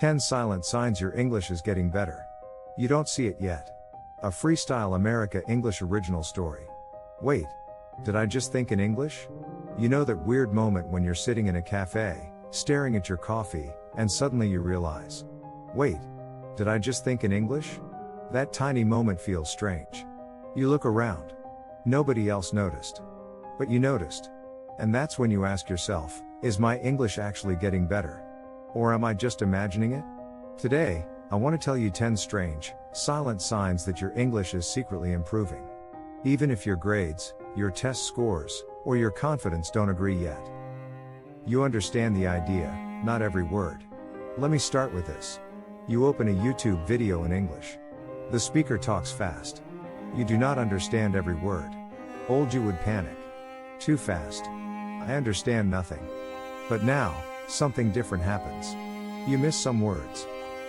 10 silent signs your English is getting better. You don't see it yet. A Freestyle America English original story. Wait, did I just think in English? You know that weird moment when you're sitting in a cafe, staring at your coffee, and suddenly you realize, wait, did I just think in English? That tiny moment feels strange. You look around. Nobody else noticed. But you noticed. And that's when you ask yourself, is my English actually getting better? Or am I just imagining it? Today, I want to tell you 10 strange, silent signs that your English is secretly improving. Even if your grades, your test scores, or your confidence don't agree yet. You understand the idea, not every word. Let me start with this. You open a YouTube video in English. The speaker talks fast. You do not understand every word. Old you would panic. Too fast. I understand nothing. But now, something different happens. You miss some words.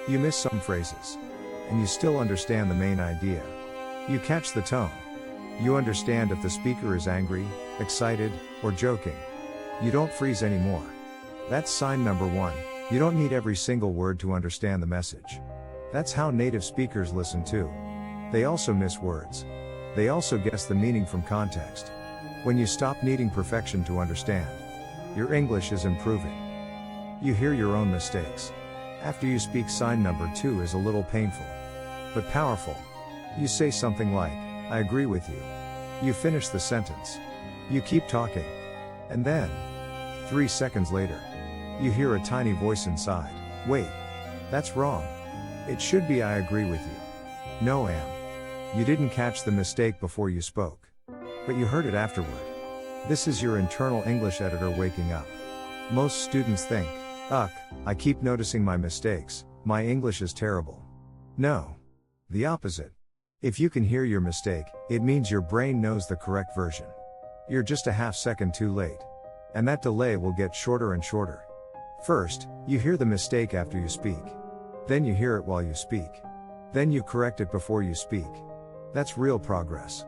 You miss some phrases. And you still understand the main idea. You catch the tone. You understand if the speaker is angry, excited, or joking. You don't freeze anymore. That's sign number 1. You don't need every single word to understand the message. That's how native speakers listen too. They also miss words. They also guess the meaning from context. When you stop needing perfection to understand, your English is improving. You hear your own mistakes. After you speak, sign number 2 is a little painful, but powerful. You say something like, I agree with you. You finish the sentence. You keep talking. And then, 3 seconds later, you hear a tiny voice inside. Wait, that's wrong. It should be I agree with you. No, am. You didn't catch the mistake before you spoke. But you heard it afterward. This is your internal English editor waking up. Most students think, ugh, I keep noticing my mistakes, my English is terrible. No. The opposite. If you can hear your mistake, it means your brain knows the correct version. You're just a half second too late. And that delay will get shorter and shorter. First, you hear the mistake after you speak. Then you hear it while you speak. Then you correct it before you speak. That's real progress.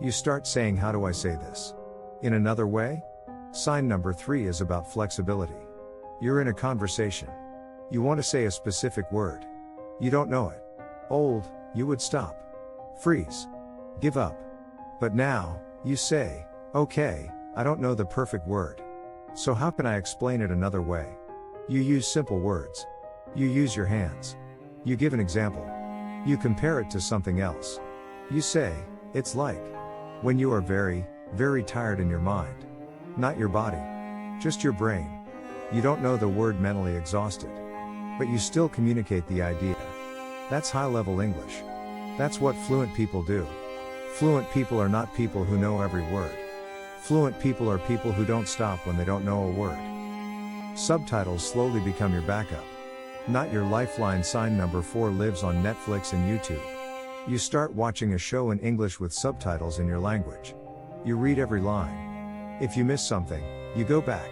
You start saying, how do I say this? In another way? Sign number 3 is about flexibility. You're in a conversation. You want to say a specific word. You don't know it. Old, you would stop. Freeze. Give up. But now, you say, okay, I don't know the perfect word. So how can I explain it another way? You use simple words. You use your hands. You give an example. You compare it to something else. You say, it's like when you are very, very tired in your mind. Not your body. Just your brain. You don't know the word mentally exhausted. But you still communicate the idea. That's high-level English. That's what fluent people do. Fluent people are not people who know every word. Fluent people are people who don't stop when they don't know a word. Subtitles slowly become your backup. Not your lifeline. Sign number 4 lives on Netflix and YouTube. You start watching a show in English with subtitles in your language. You read every line. If you miss something, you go back.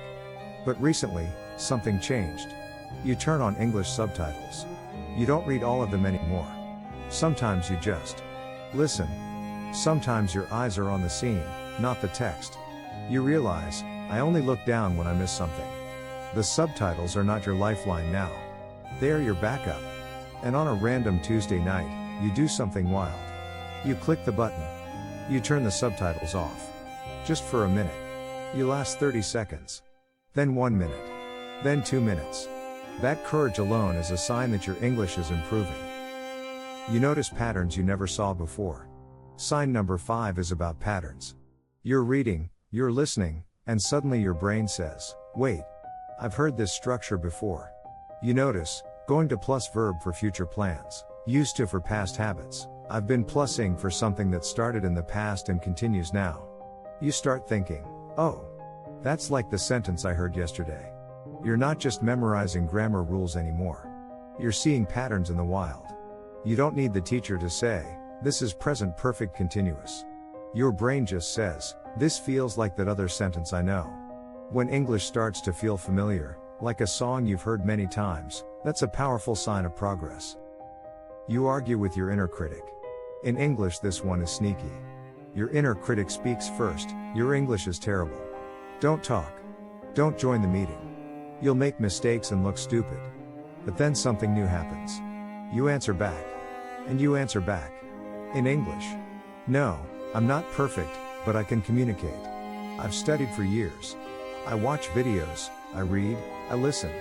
But recently, something changed. You turn on English subtitles. You don't read all of them anymore. Sometimes you just listen. Sometimes your eyes are on the scene, not the text. You realize, I only look down when I miss something. The subtitles are not your lifeline now. They are your backup. And on a random Tuesday night, you do something wild. You click the button. You turn the subtitles off. Just for a minute. You last 30 seconds. Then 1 minute. Then 2 minutes. That courage alone is a sign that your English is improving. You notice patterns you never saw before. Sign number 5 is about patterns. You're reading, you're listening, and suddenly your brain says, wait, I've heard this structure before. You notice, going to plus verb for future plans, used to for past habits, I've been plussing for something that started in the past and continues now. You start thinking, oh, that's like the sentence I heard yesterday. You're not just memorizing grammar rules anymore. You're seeing patterns in the wild. You don't need the teacher to say, this is present perfect continuous. Your brain just says, this feels like that other sentence I know. When English starts to feel familiar, like a song you've heard many times, that's a powerful sign of progress. You argue with your inner critic. In English, this one is sneaky. Your inner critic speaks first, your English is terrible. Don't talk. Don't join the meeting. You'll make mistakes and look stupid. But then something new happens. You answer back. And you answer back. In English. No, I'm not perfect, but I can communicate. I've studied for years. I watch videos, I read, I listen.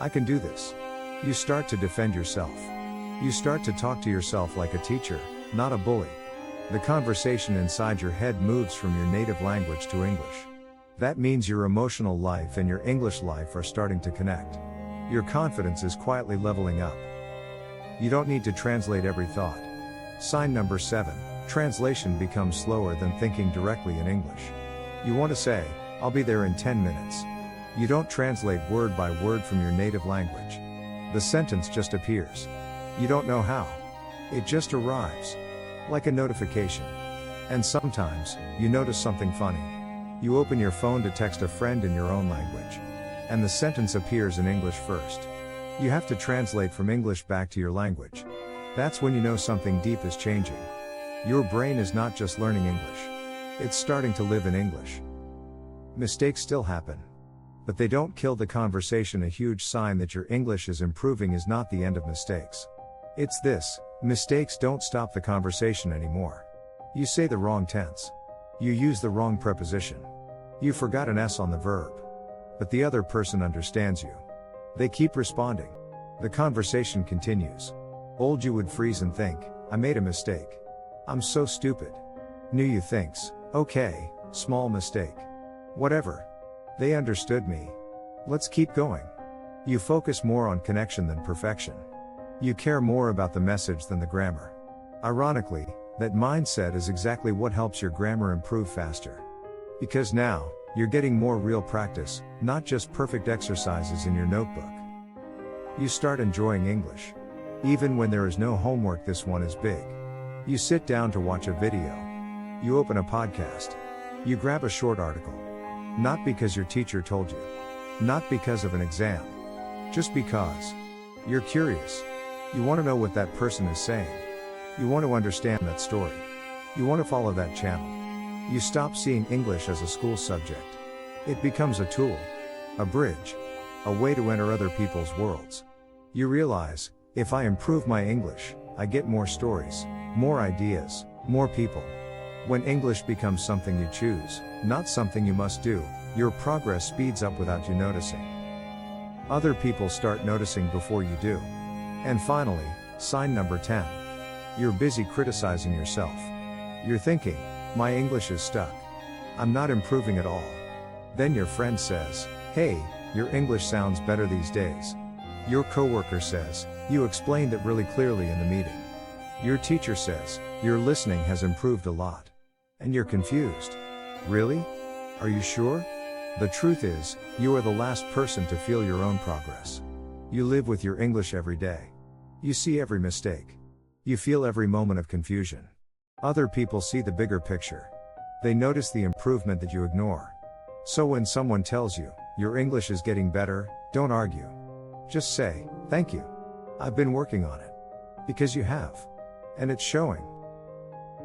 I can do this. You start to defend yourself. You start to talk to yourself like a teacher, not a bully. The conversation inside your head moves from your native language to English. That means your emotional life and your English life are starting to connect. Your confidence is quietly leveling up. You don't need to translate every thought. Sign number 7, translation becomes slower than thinking directly in English. You want to say, I'll be there in 10 minutes. You don't translate word by word from your native language. The sentence just appears. You don't know how. It just arrives. Like a notification. And sometimes, you notice something funny. You open your phone to text a friend in your own language. And the sentence appears in English first. You have to translate from English back to your language. That's when you know something deep is changing. Your brain is not just learning English. It's starting to live in English. Mistakes still happen. But they don't kill the conversation. A huge sign that your English is improving is not the end of mistakes. It's this: mistakes don't stop the conversation anymore. You say the wrong tense. You use the wrong preposition. You forgot an S on the verb. But the other person understands you. They keep responding. The conversation continues. Old you would freeze and think, I made a mistake. I'm so stupid. New you thinks, okay, small mistake. Whatever. They understood me. Let's keep going. You focus more on connection than perfection. You care more about the message than the grammar. Ironically, that mindset is exactly what helps your grammar improve faster. Because now, you're getting more real practice, not just perfect exercises in your notebook. You start enjoying English. Even when there is no homework, this one is big. You sit down to watch a video. You open a podcast. You grab a short article. Not because your teacher told you. Not because of an exam. Just because. You're curious. You want to know what that person is saying. You want to understand that story. You want to follow that channel. You stop seeing English as a school subject. It becomes a tool. A bridge. A way to enter other people's worlds. You realize, if I improve my English, I get more stories, more ideas, more people. When English becomes something you choose, not something you must do, your progress speeds up without you noticing. Other people start noticing before you do. And finally, sign number 10. You're busy criticizing yourself. You're thinking, my English is stuck. I'm not improving at all. Then your friend says, hey, your English sounds better these days. Your coworker says, you explained it really clearly in the meeting. Your teacher says, your listening has improved a lot. And you're confused. Really? Are you sure? The truth is, you are the last person to feel your own progress. You live with your English every day. You see every mistake. You feel every moment of confusion. Other people see the bigger picture. They notice the improvement that you ignore. So when someone tells you, your English is getting better, don't argue. Just say, thank you. I've been working on it. Because you have. And it's showing.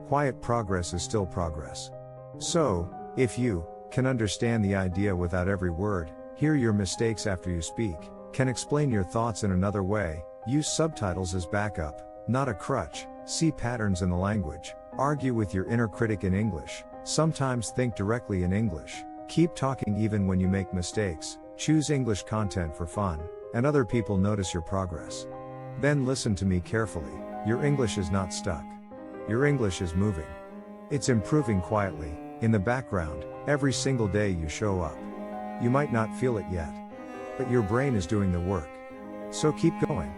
Quiet progress is still progress. So, if you can understand the idea without every word, hear your mistakes after you speak, can explain your thoughts in another way, use subtitles as backup, not a crutch, see patterns in the language, argue with your inner critic in English, sometimes think directly in English, keep talking even when you make mistakes, choose English content for fun, and other people notice your progress. Then listen to me carefully, your English is not stuck. Your English is moving. It's improving quietly, in the background, every single day you show up. You might not feel it yet. But your brain is doing the work. So keep going.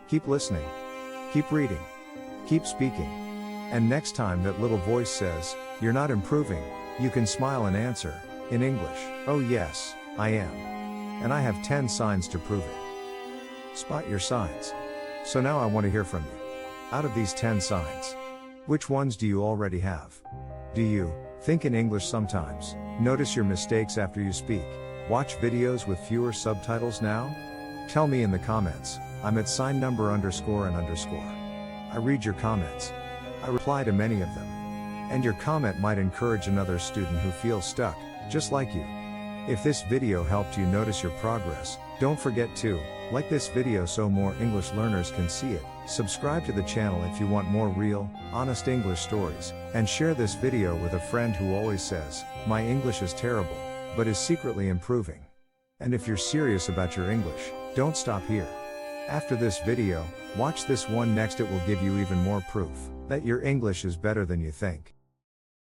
Keep listening. Keep reading. Keep speaking. And next time that little voice says, you're not improving, you can smile and answer, in English, oh yes, I am. And I have 10 signs to prove it. Spot your signs. So now I want to hear from you. Out of these 10 signs, which ones do you already have? Do you think in English sometimes? Notice your mistakes after you speak? Watch videos with fewer subtitles now? Tell me in the comments. I'm at sign number _and_. I read your comments. I reply to many of them. And your comment might encourage another student who feels stuck, just like you. If this video helped you notice your progress, Don't forget to like this video so more English learners can see it, subscribe to the channel if you want more real, honest English stories, and share this video with a friend who always says, "My English is terrible," but is secretly improving. And if you're serious about your English, don't stop here. After this video, watch this one next. It will give you even more proof that your English is better than you think.